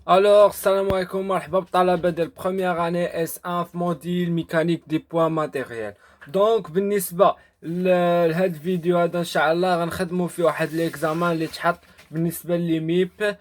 Alors, salam alaikum, مرحبا بطلبة ديال بروميير اني اس ان في موديل ميكانيك دي بوان ماتيريال. دونك بالنسبة لهاد الفيديو هذا ان شاء الله غنخدمو فيه واحد ليكزامان اللي تحط بالنسبة لي ميب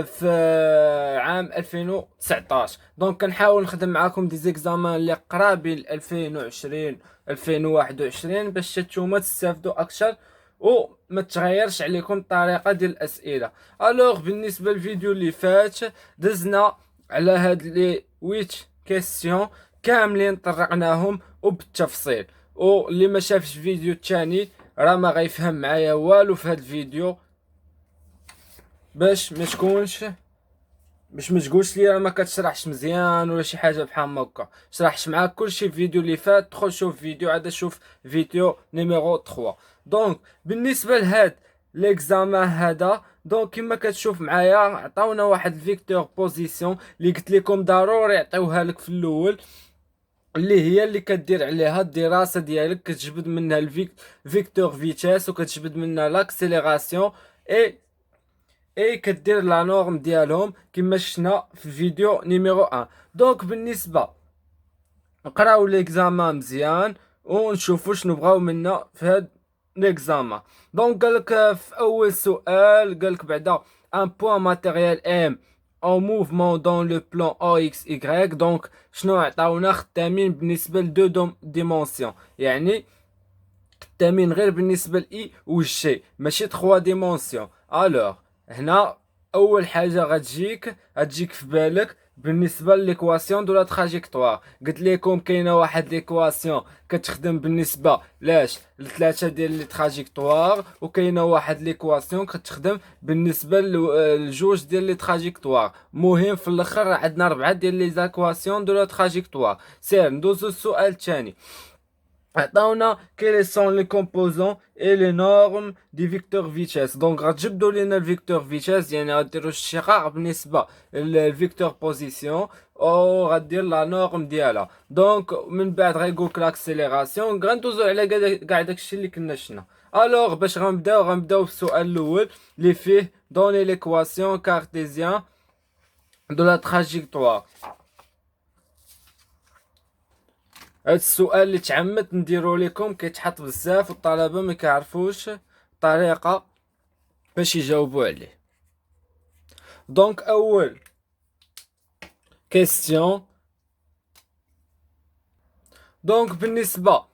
في عام 2019. دونك كنحاول نخدم معاكم دي زيكزامان اللي قرابين 2020 2021 باش نتوما تستافدوا اكثر وما تغيرش عليكم الطريقه ديال الاسئله. الوغ بالنسبه للفيديو اللي فات دزنا على هاد لي 8 كيسيون كاملين طرقناهم وبالتفصيل، واللي ما شافش الفيديو الثاني راه ما غيفهم معايا والو في هاد الفيديو. باش ما تقولش لي راه ما كتشرحش مزيان ولا شي حاجه بحال هكا. شرحت معاك كلشي في الفيديو اللي فات، دخل شوف فيديو عاد شوف فيديو نيميرو 3. دونك بالنسبه لهاد ليكزامان هذا، دونك كما كتشوف معايا عطاونا واحد الفيكتور بوزيسيون اللي قلت لكم ضروري يعطيوها لك في الاول، اللي هي اللي كدير عليها الدراسه ديالك، كتجبد منها الفيكتور فيتاس وكتجبد منها لاكسيليراسيون اي كدير لا نورم ديالهم كما شفنا في الفيديو نيميرو 1. دونك بالنسبه نقراو ليكزامان مزيان ونشوفوا شنو بغاو منا في هاد ليكزامان. دونك قالك في اول سؤال قالك بعدا ان بوان ماتيريال ام او موفمون دون لو بلان او اكس ايغريك. دونك شنو عطاونا خدامين بالنسبه لدو ديمونسيون، يعني خدامين غير بالنسبه لاي و جي ماشي 3 ديمونسيون. الوغ هنا اول حاجه غتجيك في بالك بالنسبه ليكواسيون دو لا تراجيكتوار. قلت لكم كاينه واحد ليكواسيون كتخدم بالنسبه لثلاثه ديال لي تراجيكتوار، وكاينه واحد ليكواسيون كتخدم بالنسبه لجوج ديال لي تراجيكتوار. مهم في الاخر عندنا 4 ديال لي زاكواسيون دو لا تراجيكتوار. سير ندوزو السؤال الثاني. عطاونا quels sont les composants et les normes du vecteur vitesse. دونك غتجبدوا لنا الفيكتور فيتاس، يعني غديروا الشقاق بالنسبه للفيكتور بوزيسيون او غدير لا نورم ديالها. دونك من بعد غيقولك لاكسيليراسيون. غندوزو على كاع داكشي اللي كنا شفنا. الوغ باش غنبداو بالسؤال الاول اللي فيه دوني ليكواسيون كارتيزيان دو لا تراجيكتوار. هاد السؤال اللي تعمدت نديرو لكم كيتحط بزاف والطلبه ما كيعرفوش الطريقه باش يجاوبوا عليه. دونك اول كيستيون، دونك بالنسبه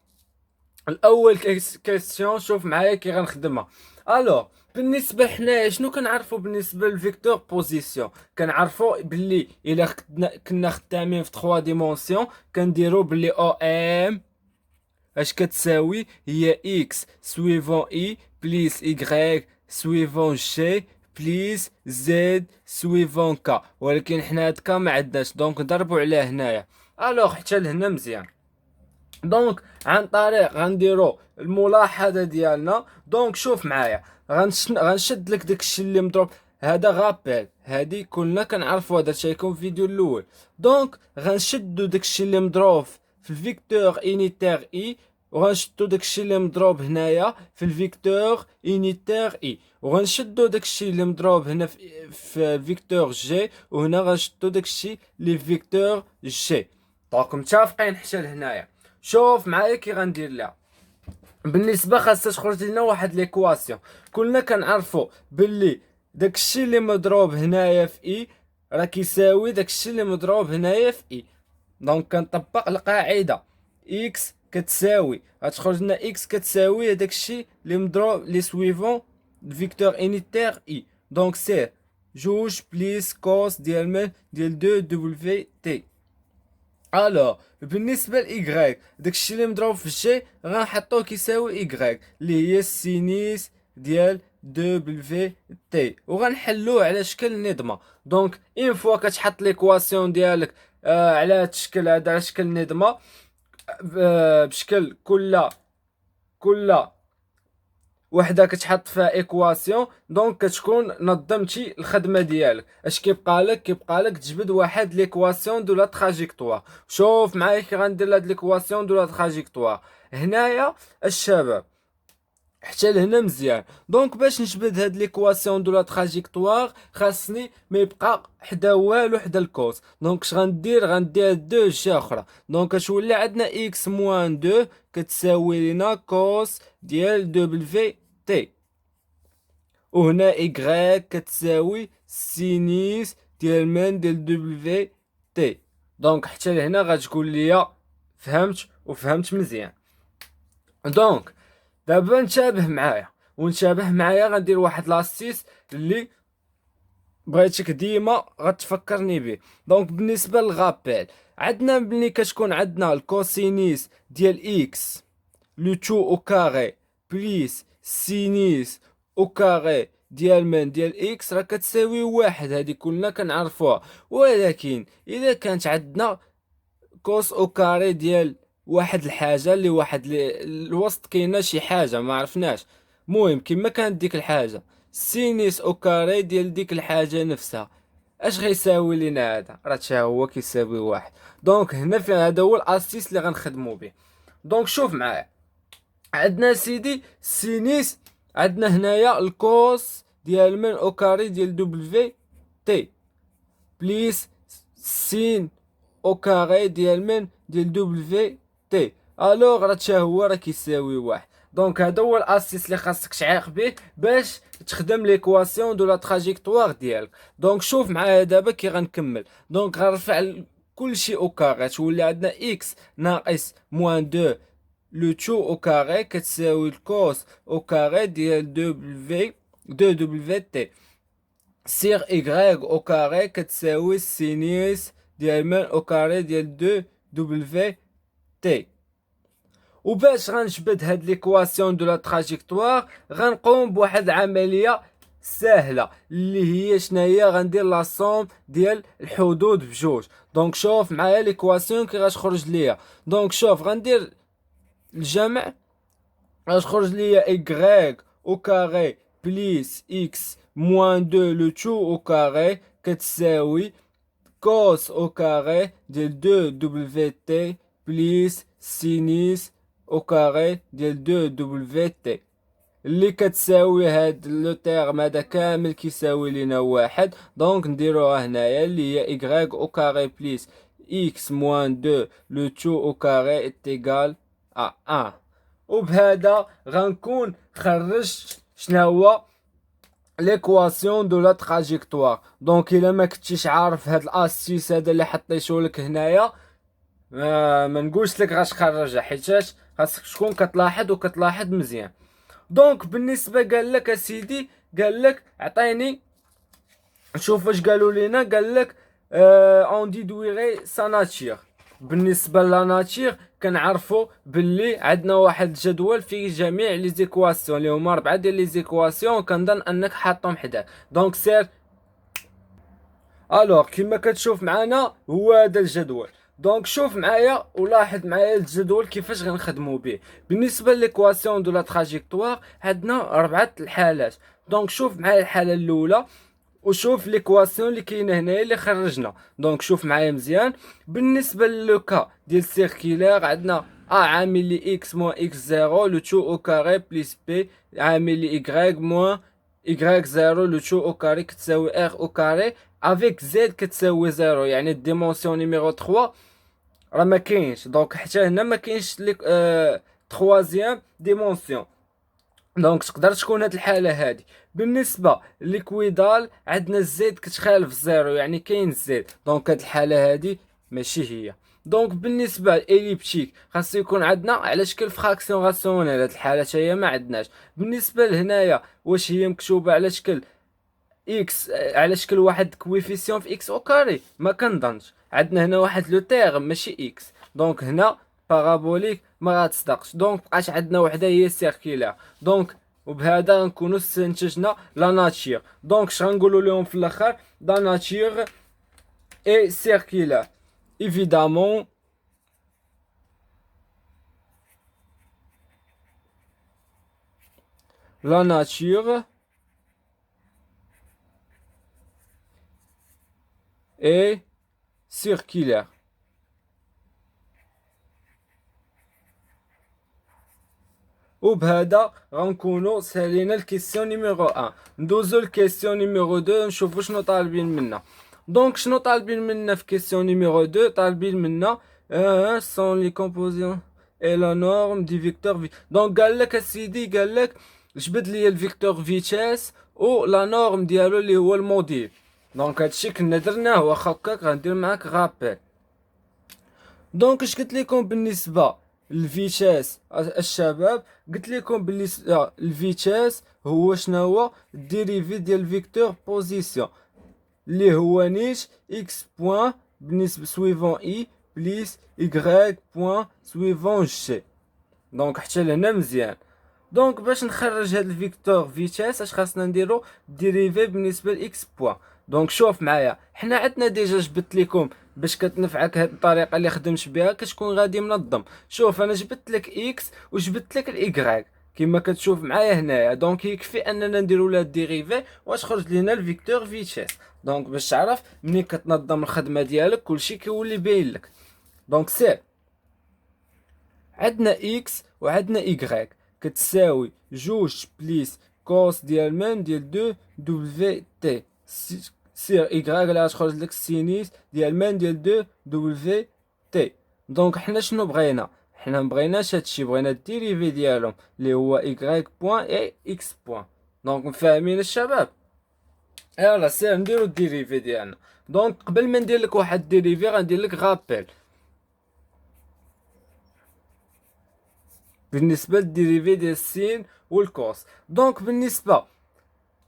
الاول كيستيون شوف معايا كي غنخدمها. الوغ بالنسبه حنايا شنو كنعرفوا بالنسبه للفيكتور بوزيسيون؟ كنعرفوا باللي الا كنا خدامين في 3 ديمونسيون كنديروا باللي او ام اش كتساوي هي اكس سويفون اي بليس ايغريك سويفون جي بليس زد سويفون كا، ولكن حنا هاد كا ما عندناش دونك نضربوا عليه هنايا. الوغ حتى لهنا مزيان. دونك عن طريق غنديرو الملاحظه ديالنا. دونك شوف معايا غنشد لك داكشي اللي مضروب هذا غابيل، هادي كلنا كنعرفوا هذا الشيء يكون في الفيديو الاول. دونك غنشدو داكشي اللي مضروب في الفيكتور انيتير اي، وغنشدو داكشي اللي مضروب هنايا في الفيكتور انيتير اي، وغنشدو داكشي اللي مضروب هنا في الفيكتور جي، وهنا غنشدو داكشي اللي في فيكتور جي. دونك متفقين حتى لهنايا؟ شوف معايا كي غندير لها. بالنسبه خاصها تخرج لنا واحد ليكواسيون. كلنا كنعرفوا باللي داكشي اللي مضروب هنايا في اي راه كيساوي داكشي اللي مضروب هنايا في اي. دونك كنطبق القاعده اكس كتساوي غتخرج لنا اكس كتساوي داكشي اللي مضروب لي سويفون فيكتور انيتير اي. دونك سي جوج بليس كوس ديال 2 دبليو تي. الو بالنسبه لايغريك داكشي اللي مضروب في جي غنحطوه كيساوي ايغريك اللي هي السينيس ديال دبليو تي، وغنحلوه على شكل نظمه. دونك اين فوا كتحط ليكواسيون ديالك على هاد الشكل هذا على شكل نظمه بشكل كل وحده كتحط فيها ايكواسيون. دونك كتكون نظمتي الخدمه ديالك. اش كيبقى لك تجبد واحد ليكواسيون دو لا تراجيكتوار. شوف معايا كي غندير هاد ليكواسيون دو لا تراجيكتوار هنايا الشباب. حتى لهنا مزيان. دونك باش نجبد هاد ليكواسيون دو لا تراجيكتوار خاصني ما يبقى حدا والو حدا الكوس. دونك اش غندير دو جهه اخرى. دونك اش ولا عندنا اكس موان دو كتساوي لنا كوس ديال دبليو تي، وهنا إيكغيك كتساوي سينيس ديال من ديال دبليو تي. دونك حتى لهنا غتقول لي فهمت مزيان. دونك دابا ونتابه معايا غندير واحد لاستيس اللي بغيتك ديما غتفكرني به. دونك بالنسبه للغابيل عندنا ملي كتكون عندنا الكوسينيس ديال اكس لو تو او كاري بليس سينيس او كاري ديال اكس راه كتساوي واحد. هادي كلنا كنعرفوها. ولكن اذا كانت عندنا كوس او كاري ديال واحد الحاجه اللي الوسط كاينه شي حاجه ما عرفناش، المهم كما كانت ديك الحاجه سينيس او كاري ديال ديك الحاجه نفسها، اش غيساوي لينا؟ هذا راه حتى هو كيساوي واحد. دونك هنا في هذا هو الاسيس اللي غنخدمو به. دونك شوف معايا، عندنا سيدي سينيس، عندنا هنايا الكوس ديال من او كاري ديال دبليو تي بليس سين او كاري ديال دبليو تي. الوغ راه حتى هو راه كيساوي واحد. دونك هذا هو الاسيس اللي خاصك تعيق به باش تخدم ليكواسيون دو لا تراجيكتوار ديالك. دونك شوف معايا دابا كي غنكمل. دونك غنرفع كلشي او كاري، تولي عندنا اكس ناقص موان دو لو تو او كاري كتساوي الكوس او كاري ديال دبليو تي سيغ إيكغيك أو كاري كتساوي سينيس ديال من أو كاري ديال دبليو تي. وباش غنجبد هاد ليكواسيون دو لا تراجيكتوار غنقوم بواحد العملية سهلة اللي هي شناهي، غندير لا صوم ديال الحدود بجوج. دونك شوف معايا ليكواسيون كي غتخرج ليا. دونك شوف غندير الجمع، غتخرج ليا إيكغيك أو كاري بليس إكس موان دو لو تو أو كاري كتساوي كوس أو كاري ديال دبليو تي بليس سينيس أو كاري ديال دبليو تي، اللي كتساوي هاد لو تيرم هذا كامل كيساوي لينا واحد. دونك نديروها هنايا اللي هي إيكغيك أو كاري بليس إكس موان دو لو تو أو كاري إتيكال أ. وبهذا غنكون خرجت شناهو ليكواسيون دو لا تراجيكتوار. دونك الا ما كنتيش عارف هاد الاسيس هذا اللي حطيته لك هنايا ما نقولش لك غتخرجها، حيتاش خاصك تكون كتلاحظ مزيان. دونك بالنسبه قال لك اسيدي، قال لك عطيني شوف واش قالوا لينا. قال لك اون ديدويري سا ناتير. بالنسبه لا ناتير كنعرفوا باللي عندنا واحد الجدول فيه جميع لي زيكواسيون اللي هما 4 ديال لي زيكواسيون، كنظن انك حاطهم حداك. دونك سير الوغ كما كتشوف معنا هو هذا الجدول. دونك شوف معايا ولاحظ معايا الجدول كيفاش غنخدموا به. بالنسبه ليكواسيون دو لا تراجيكتوار عندنا 4 الحالات. دونك شوف معايا الحاله الاولى وشوف ليكواسيون اللي كاينه هنايا اللي خرجنا. دونك شوف معايا مزيان. بالنسبه للوكا ديال سيركيلار عندنا عامل لي اكس موان اكس زيرو لو تو او كاري بليس بي عامل لي ايكغيك موان ايكغيك زيرو لو تو او كاري كتساوي ار او كاري افيك زد كتساوي زيرو. يعني الديمونسيون نيميرو 3 راه ما كاينش. دونك حتى هنا ما كاينش ليك تخوازيام ديمونسيون. دونك تقدر تكون هاد الحاله هادي. بالنسبه ليكويدال عندنا الزيد كتخالف الزيرو، يعني كاين الزيد. دونك هاد الحاله هادي ماشي هي. دونك بالنسبه لليبتيك خاص يكون عندنا على شكل فراكسيون راسيونيل. هاد الحاله هي ما عندناش. بالنسبه لهنايا واش هي مكتوبه على شكل اكس على شكل واحد كويفيسيون في اكس او كاري؟ ما كنظنش. عندنا هنا واحد لو تيرم ماشي اكس. دونك هنا بارابوليك ما غتصدقش. دونك بقات عندنا وحده هي سيركيلار. دونك وبهذا غنكونوا استنتجنا لا ناتير. دونك اش غنقولوا لهم في الاخر؟ لا ناتير اي سيركيلار évidemment. La nature est circulaire. وبهذا غنكونوا سالينا الكيسيون نيميرو 1. ندوزو الكيسيون نيميرو 2 نشوفوا شنو طالبين منا. دونك شنو طالبين منا في كيسيون نيميرو 2؟ طالبين منا سون لي كومبوزيون اي لا نورم دي فيكتور في. دونك قال لك السيدي، قال لك جبد لي الفيكتور فيتاس و لا نورم ديالو اللي هو الموديل. دونك هادشي كنا درناه، واخا هكاك غندير معاك غابيل. دونك اش قلت لكم بالنسبه للفيتاس الشباب؟ قلت لكم بالنسبه للفيتاس هو شنو هو الديريفي ديال الفيكتور بوزيسيون اللي هو نيش اكس بوين بالنسبه سويفون اي بليس ايغريك بوين سويفون جي. دونك حتى لهنا مزيان. دونك باش نخرج هاد الفيكتور فيتاس اش خاصنا نديرو؟ ديريفي بالنسبه لاكس بوين. دونك شوف معايا، حنا عندنا ديجا جبت لكم باش كتنفعك هاد الطريقه اللي خدمت بها كتكون غادي منظم. شوف انا جبت لك اكس وجبت لك الايغريك كما كتشوف معايا هنايا. دونك يكفي اننا نديرو لها الديريفي واش خرج لينا الفيكتور فيتاس. دونك باش تعرف ملي كتنظم الخدمه ديالك كلشي كيولي باين لك. دونك سير عندنا اكس وعندنا ايغريك كتساوي جوج بليس كوس ديال مان ديال دو دبليو تي سير ايغريك اللي غتخرج لك السينيس ديال مان ديال دو دبليو تي. دونك حنا شنو بغينا؟ حنا مبغيناش هادشي، بغينا الديريفي ديالهم اللي هو ايغريك بوين اي اكس بوين. دونك مفاهمين الشباب؟ يلا سير نديرو الديريفي ديالنا. دونك قبل ما ندير لك واحد الديريفي غندير لك غابيل بالنسبه للديريفي ديال السين والكوس. دونك بالنسبه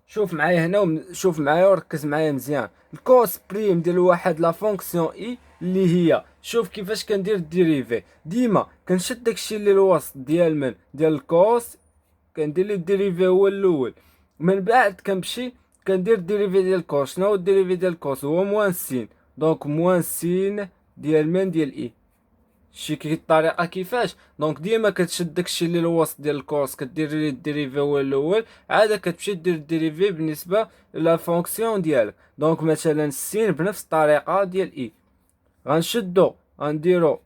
شوف معايا هنا شوف معايا وركز معايا مزيان. الكوس بريم ديال واحد لا فونكسيون اي اللي هي شوف كيفاش كندير الديريفي. ديما كنشد داكشي اللي الوسط ديال ديال الكوس كندير ليه الديريفي هو الاول، من بعد كنمشي كندير الديريفي ديال الكوس. شنو هو الديريفي ديال الكوس؟ هو موان سين. دونك موان سين ديال ديال اي. شي كي الطريقه كيفاش. دونك ديما كتشد داكشي اللي الوسط ديال الكورس كدير ليه الديريفي هو الاول، عاد كتمشي دير الديريفي بالنسبه لا فونكسيون ديالك. دونك مثلا السين بنفس الطريقه ديال اي غنشدو غنديرو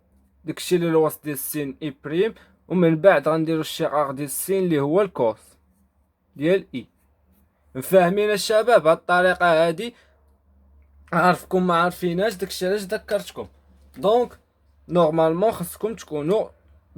داكشي اللي الوسط ديال السين اي بريم، ومن بعد غنديرو الشقاق ديال السين اللي هو الكوس ديال اي. فاهمين الشباب؟ هاد الطريقه هادي عارفكم ما عارفيناش، داكشي علاش ذكرتكم. دونك نورمالمون خصكم تكونوا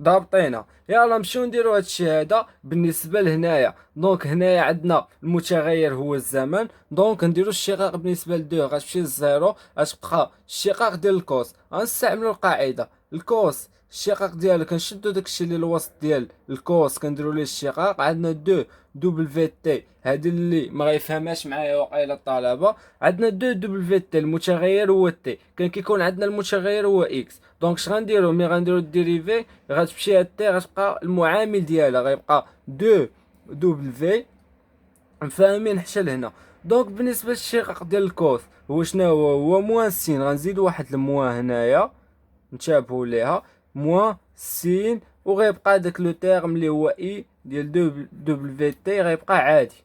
ضابطينها. يلا نمشيو نديرو هادشي هذا بالنسبه لهنايا. دونك هنايا عندنا المتغير هو الزمن. دونك نديرو الشقاق بالنسبه لدو غتمشي للزيرو، غتبقى الشقاق ديال الكوس. غنستعملو القاعده الكوس الشقاق ديالو كنشدو داكشي اللي الوسط ديال الكوس كنديرو ليه الشقاق. عندنا دو دبليو تي هادي اللي ما غيفهمهاش معايا واقيلا الطلبه. عندنا دو دبليو تي المتغير هو تي، كان كيكون عندنا المتغير هو اكس. دونك اش غنديرو ملي غنديرو الديريفي غتمشي هاد تي غتبقى المعامل ديالها غيبقى دو دبليو. فاهمين حتى لهنا؟ دونك بالنسبه للشقاق ديال الكوس هو شنو هو موان سين. غنزيدو واحد الموان هنايا نتشابهوا ليها موان سين، وغيبقى داك لو تيرم اللي هو اي ديال دو دبليو تي غيبقى عادي.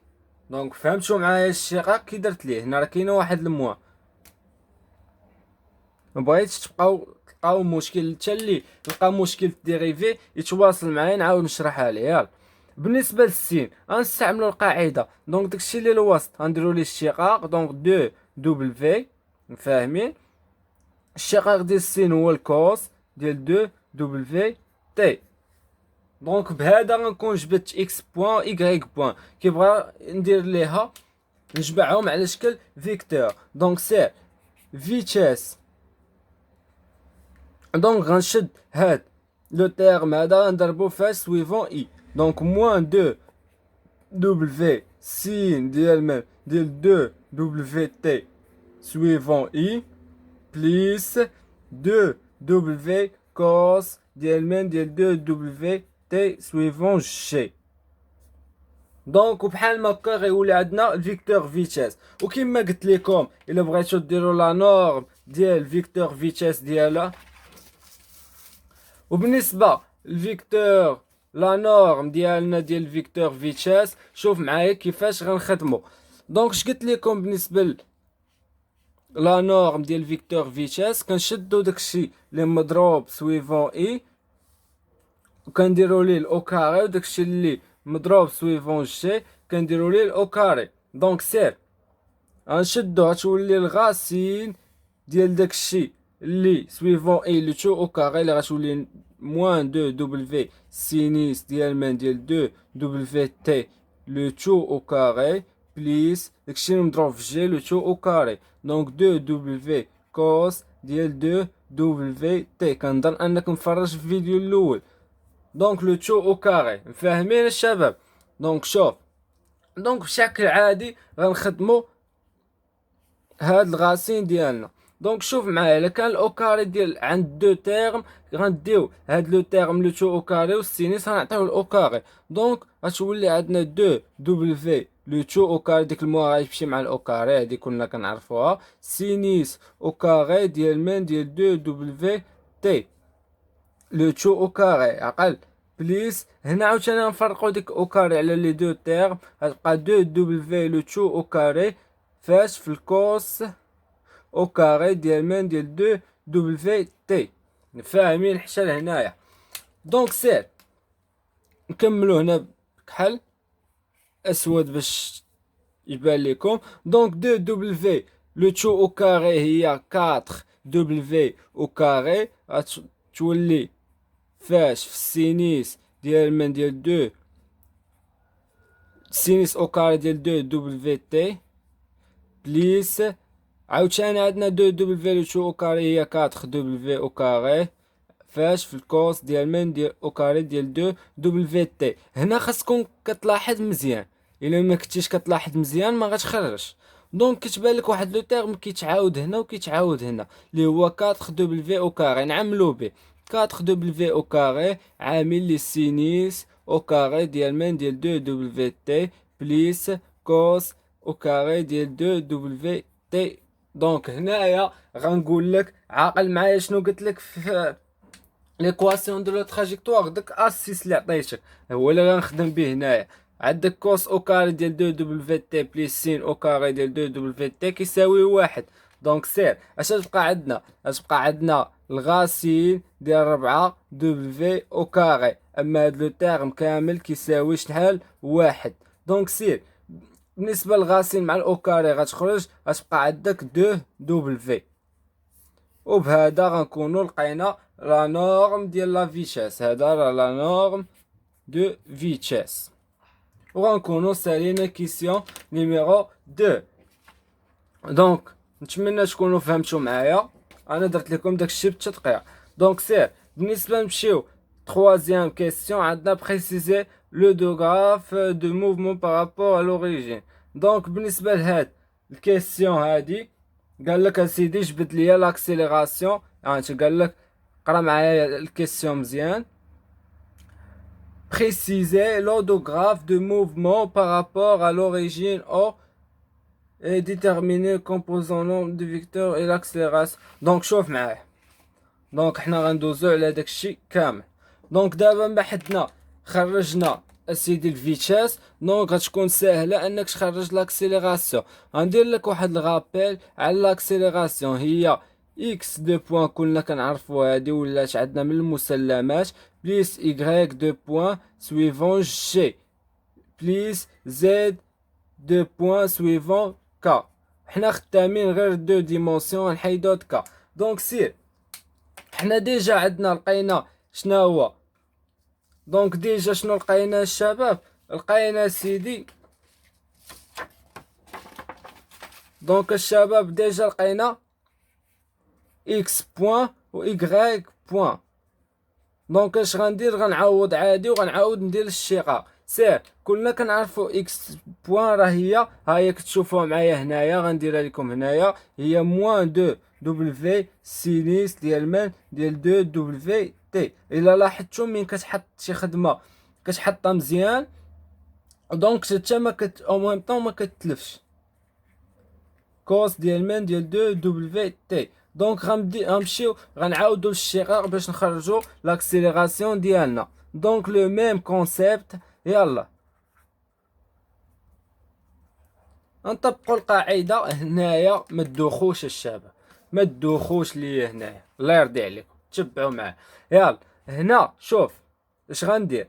دونك فهمتوا معايا الشقاق كي درت ليه؟ هنا راه كاينه واحد الموان. مبغيتش تلقاو مشكل حتى اللي لقى مشكل في الديريفي يتواصل معايا نعاود نشرحها ليه. يلا بالنسبه للسين غنستعملوا القاعده. دونك داكشي اللي الوسط غنديروا ليه الشقاق. دونك دو دبليو فاهمين؟ الشقاق ديال السين هو الكوس ديال دو دبليو تي. دونك بهذا غنكون جبت اكس بوين ايغريك بوين كيبغى ندير ليها نجمعهم على شكل فيكتور. دونك سير فيتاس. دونك غنشد هاد لو تيرم هذا غنضربو فاش سويفون اي. دونك موان دو دبليو سين ديال دو دبليو تي سويفون اي بليس دو دبليو كوس ديال دو دبليو تي سويفون جي. دونك وبحال ما هكا غيولي عندنا الفيكتور فيتاس. وكما قلت لكم الا بغيتو ديروا لا نورم ديال فيكتور فيتاس ديالها، وبالنسبه للفيكتور لا نورم ديالنا ديال فيكتور فيتاس شوف معايا كيفاش غنخدمو. دونك اش قلت لكم بالنسبه لا نورم ديال فيكتور فيتاس؟ كنشدو داكشي اللي مضروب سويفون اي. وكنديرو ليه الاو كاري، وداكشي اللي مضروب سويفون جي كنديرو ليه الاو كاري. دونك سير غنشدو غتولي الغاسين ديال داكشي اللي سويفون اي لو تو او كاري، اللي غتولي موان دو دبليو سينيس ديال مان ديال دو دبليو تي لو تو او كاري بليس داكشي اللي مضروب في جي لو تو او كاري. دونك دو دبليو كوس ديال دو دبليو تي. كنظن انك مفرج في الفيديو الاول. دونك لو تو او كاري فاهمين الشباب؟ دونك شوف، دونك بشكل عادي غنخدمو هاد الغاسين ديالنا. دونك شوف معايا، الا كان الاو كاري ديال عند دو تيرم غنديو هاد لو تيرم لو تو او كاري والسينيس غنعطيو الاو كاري. دونك غتولي عندنا دو دبليو لو تو او كاري، ديك الموا غتمشي مع الاو كاري هادي كنا كنعرفوها، سينيس او كاري ديال من ديال دو دبليو تي لو تو او كاري عقل بليس. هنا عاوتاني غنفرقو ديك او كاري على لي دو تيرم، غتبقى دو دبليو لو تو او كاري فاش في الكوس او كاري ديال من ديال دو دبليو تي. فاهمين حتى لهنايا؟ دونك سير نكملو هنا بكحل اسود باش يبان لكم. دونك دو دبليو لو تو او كاري هي 4 دبليو او كاري، غتولي فاش في السينيس ديال من ديال دو سينيس او كاري ديال دو دبليو تي بليس. عاوتاني عندنا دو دبليو تو او كاري هي 4 دبليو او كاري فاش في الكوس ديال من ديال او كاري ديال دو دبليو تي. هنا خاصكم كتلاحظ مزيان، الا ما كنتيش كتلاحظ مزيان ما غتخرجش. دونك كتبان لك واحد لو تيرم كيتعاود هنا وكيتعاود هنا اللي هو 4 دبليو او كاري، نعملو به 4 دبليو او كاري عامل لي سينيس او كاري ديال من ديال دو دبليو تي بليس كوس او كاري ديال دو دبليو تي. دونك هنايا غنقول لك عاقل معايا شنو قلت لك في ليكواسيون دو لو تراجيكتوار. داك اسيس اللي عطيتك هو اللي غنخدم به هنايا. عندك كوس او كاري ديال دو دبليو تي بليس سين او كاري ديال دو دبليو تي كيساوي واحد. دونك سير اش تبقى عندنا؟ تبقى عندنا الغاسين ديال 4 دبليو او كاري، اما هاد لو تيرم كامل كيساوي شحال؟ واحد. دونك سير بالنسبه للغاسين مع الاو كاري غتخرج غتبقى عندك دو دبليو. وبهذا غنكونوا لقينا لا نورم ديال لا فيتاس. هذا راه لا نورم دو فيتاس. وغنكونوا سالينا كيسيون نيميرو 2. دونك نتمنى تكونوا فهمتوا معايا، انا درت لكم داكشي بالتدقيق. دونك سير بالنسبه نمشيو troisième question. عندنا بريسيزي لو دو غراف دو موفمون بارابور ا لوريجين. دونك بالنسبه لهاد الكيسيون هادي قال لك اسيدي جبد ليا لاكسيليراسيون. قال لك قرا معايا الكيسيون مزيان. préciser l'ordographe de mouvement par rapport à l'origine O et déterminer le composant nombre de vecteurs et l'accélération. دونك شوف معايا، دونك حنا غندوزو على داكشي كامل. دونك دابا ما حدنا خرجنا اسيدي الفيتاس، دونك غتكون ساهله انك تخرج لاكسيليراسيون. غندير لك واحد الغابيل على لاكسيليراسيون، هي اكس دو بوين كلنا كنعرفوا هادي ولات عندنا من المسلمات بليس ايغريك دو بوين سويفون جي بليس زد دو بوين سويفون كا. حنا خدامين غير دو ديمونسيون نحيدو كا. دونك سير حنا ديجا عندنا لقينا شنو هو. دونك ديجا شنو لقينا الشباب؟ لقينا سيدي، دونك الشباب ديجا لقينا اكس بوين و ايغريك بوين. دونك اش غندير؟ غنعوض عادي وغنعاود ندير الشقاق. سير كلنا كنعرفوا اكس بوين راه هي كتشوفوها معايا هنايا، غنديرها لكم هنايا، هي موان دو دبليو سينيس ديال من ديال دو دبليو تي. الا لاحظتوا من كتحط شي خدمه كتحطها مزيان دونك حتى ما او ميم طون ما كتلفش كوس ديال من ديال دو دبليو تي. دونك غنمشيو غنعاودو للشقاق باش نخرجو لاكسيليراسيون ديالنا. دونك لو ميم كونسيبت، يلا نطبقوا القاعده هنايا. ما تدوخوش الشباب، ما تدوخوش ليا هنايا، الله يرضي عليكم تبعوا معايا. يلا هنا شوف اش غندير؟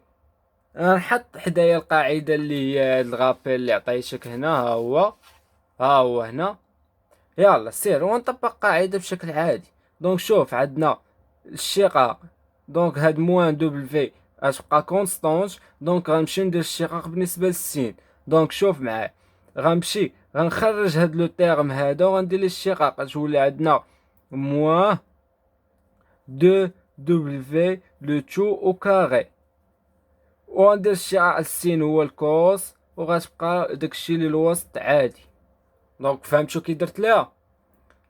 غنحط حدايا القاعده اللي هي الغابيل اللي عطيتك هنا، ها هو هنا. يلا سير ونطبق قاعده بشكل عادي. دونك شوف عندنا الشقاق، دونك هاد موان دبليو غتبقى كونستونت، دونك غنمشي ندير الشقاق بالنسبه للسين. دونك شوف معايا، غنمشي غنخرج هاد لو تيرم هذا وغندير ليه الشقاق، غتولي عندنا موان دو دبليو لو تو او كاري، وغندير الشعاع السين هو الكوس، وغتبقى داكشي اللي الوسط عادي. دونك فهمتو كي درت ليها؟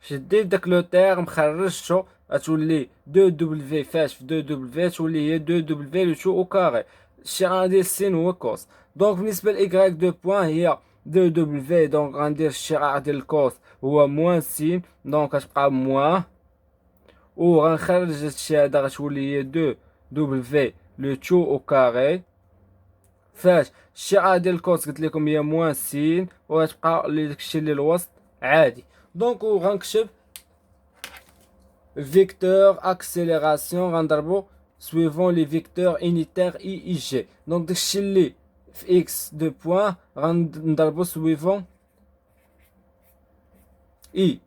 شديت داك لو تيرم خرجتو، غتولي دو دبليو فاش في دو دبليو تولي هي دو دبليو لو تو او كاري. الشعاع ديال السين هو كوس. دونك بالنسبه لايكغيك دو بوان هي دو دبليو، دونك غندير الشعاع ديال الكوس هو موان سين، دونك غتبقى موان، وغنخرج هادشي هذا غتولي هي دو دبليو لو تو او كاري. فاش الشعاع ديال الكوس قلت لكم هي موان سين، وغتبقى لي داكشي اللي الوسط عادي. دونك وغنكتب فيكتور اكسيليراسيون غنضربو سويفون لي فيكتور انيتير اي اي جي. دونك داكشي اللي في اكس دو بوين غنضربو سويفون اي،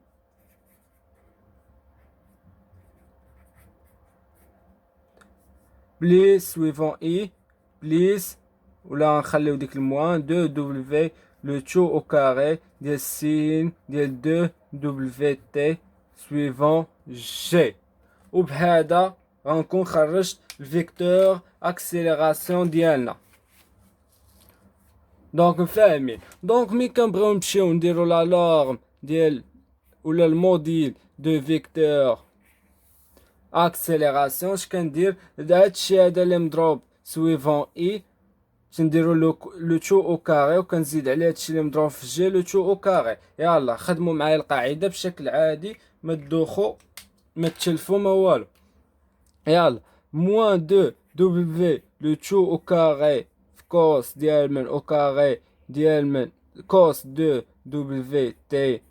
بليس سويفون اي بليس، ولا نخليو ديك الموان دو دبليو لو تو او كاري ديال سين ديال دو دبليو تي سويفون جي. وبهذا غنكون خرجت الفيكتور اكسيليراسيون ديالنا. دونك فاهمين؟ دونك ملي كنبغيو نمشيو نديرو لا لورم ديال ولا الموديل دو فيكتور اكسيليراسيون، اش كندير؟ هادشي هذا اللي مضروب سويفون اي تنديرو لو تو او كاري، وكنزيد عليه هادشي اللي مضروب في جي لو تو او كاري. يلا خدموا معايا القاعده بشكل عادي، ما تدوخو ما تشلفو ما والو. يلا موان دو دبليو لو تو او كاري في كوس ديال من او كاري ديال من كوس دو دبليو تي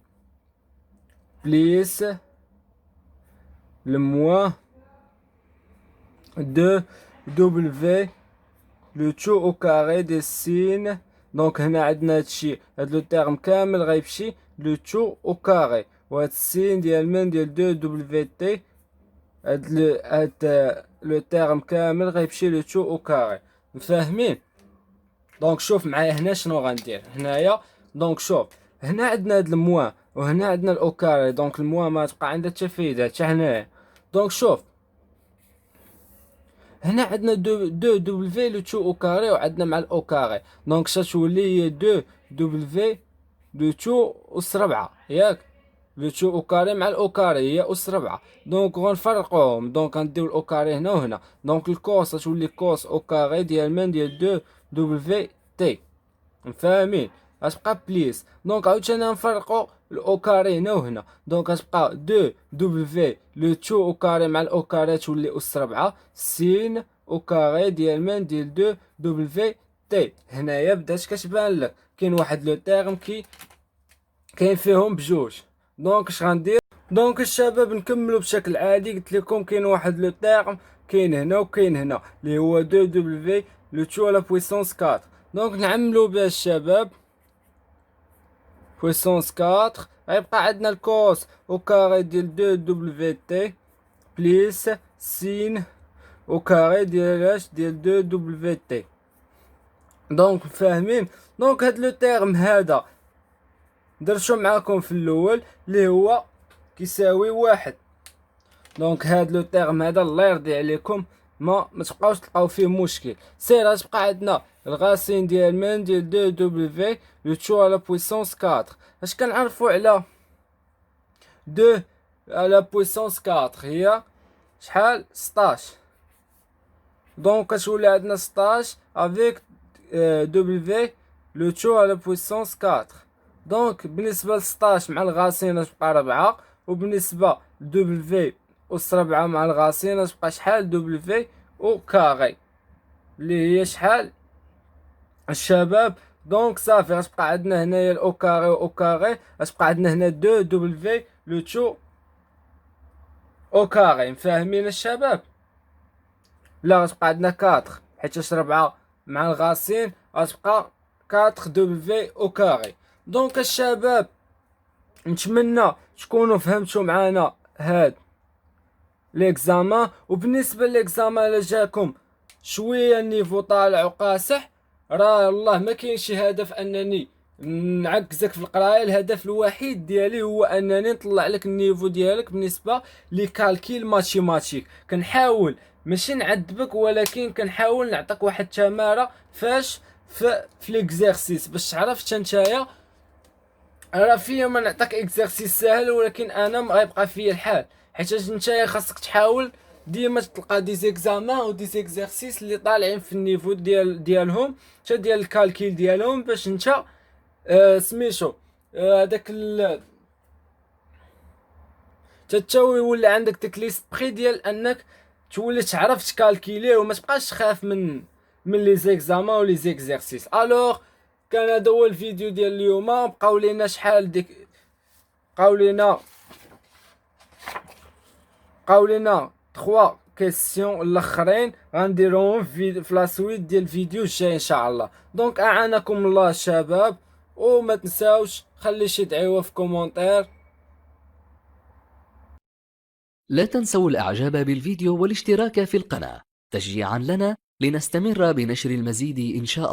بليس الموان دو دبليو لو تو او كاري ديال سين. دونك هنا عندنا هادشي هاد لو تيرم كامل غيمشي لو تو او كاري، وهاد السين ديال من ديال دو دبليو تي هاد لو تيرم كامل غيمشي لو تو او كاري. فاهمين؟ دونك شوف معايا هنا شنو غندير هنايا. دونك شوف هنا عندنا هاد الموان وهنا عندنا الاو كاري، دونك الموان ما تبقى عندها حتى فايده حتى هنايا. دونك شوف هنا عندنا دو دبليو لو تو او كاري، وعندنا مع الاو كاري، دونك شتولي هي دو دبليو لو تو اس 4 ياك. لو تو او كاري مع الاو كاري هي اس 4. دونك غنفرقوهم، دونك غنديو الاو كاري هنا وهنا. دونك الكوس غتولي كوس او كاري ديال من ديال دو دبليو تي. فاهمين؟ غتبقى بليس. دونك عاوتاني نفرقو الاو كاري هنا وهنا، دونك غتبقى دو دبليو لو تو او كاري مع الاو كاري تولي اس 4 سين او كاري ديال من ديال دو دبليو تي. هنايا بدات كتبان لك كاين واحد لو تيرم كاين فيهم بجوج. دونك اش غندير؟ دونك الشباب نكملوا بشكل عادي. قلت لكم كاين واحد لو تيرم كاين هنا وكاين هنا اللي هو دو دبليو لو تو على بويسونس 4. دونك نعملوا بها الشباب بويسونس 4. غيبقى عندنا الكوس او كاري ديال دو دبليو تي بليس سين او كاري ديال اش ديال دو دبليو تي. دونك فاهمين؟ دونك هاد لو تيرم هذا درتو معاكم في الاول اللي هو كيساوي واحد. دونك هاد لو تيرم هذا الله يرضي عليكم ما تبقاوش تلقاو فيه مشكل. سير غتبقى عندنا الغاسين ديال من ديال دو دبليو لو تو على بويسونس 4. اش كنعرفو على دو على بويسونس 4 هي شحال؟ 16. دونك كتولي عندنا 16 افيك دبليو لو تو على بويسونس 4. دونك بالنسبه ل 16 مع الغاسين تبقى 4، وبالنسبه دبليو أس 4 مع الغاسين تبقى شحال؟ دبليو او كاري اللي هي شحال الشباب؟ دونك صافي غتبقى عندنا هنايا الاو كاري و او كاري، غتبقى عندنا هنا دو دبليو لو تو او كاري. فاهمين الشباب؟ لا غتبقى عندنا 4 حيت 4 مع الغاسين غتبقى 4 دبليو او كاري. دونك الشباب نتمنى تكونوا فهمتوا معنا هاد ليكزامان. وبالنسبه ليكزامان الا جاكم شويه النيفو طالع وقاصح، راه الله ما كاين شي هدف انني نعكزك في القرايه. الهدف الوحيد ديالي هو انني نطلع لك النيفو ديالك بالنسبه لكالكيل ماتيماتيك. كنحاول ماشي نعذبك، ولكن كنحاول نعطيك واحد التماره فاش في ليكزارسيس باش تعرف نتايا. راه فيا ما نعطيك اكزرسيس ساهل، ولكن انا ما غيبقى فيا الحال، حيت نتايا خاصك تحاول ديما تلقى دي زيكزامان و دي زيكزرسيس اللي طالعين في النيفو ديالهم حتى ديال الكالكيل ديالهم، باش نتا سميتو هذاك تتاوي يولي عندك ديك ليسبري ديال انك تولي تعرف تكالكيلي وما تبقاش تخاف من لي زيكزامان و لي زيكزرسيس. الوغ كان هذا هو الفيديو ديال اليوم. بقاو لينا شحال ديك بقاو لينا 3 كيسيون الاخرين غنديروهم في لا سويت ديال الفيديو الجاي ان شاء الله. دونك اعانكم الله الشباب، وما تنساوش خلي شي دعيوه في كومونتير. لا تنسوا الإعجاب بالفيديو والاشتراك في القناة تشجيعا لنا لنستمر بنشر المزيد إن شاء الله.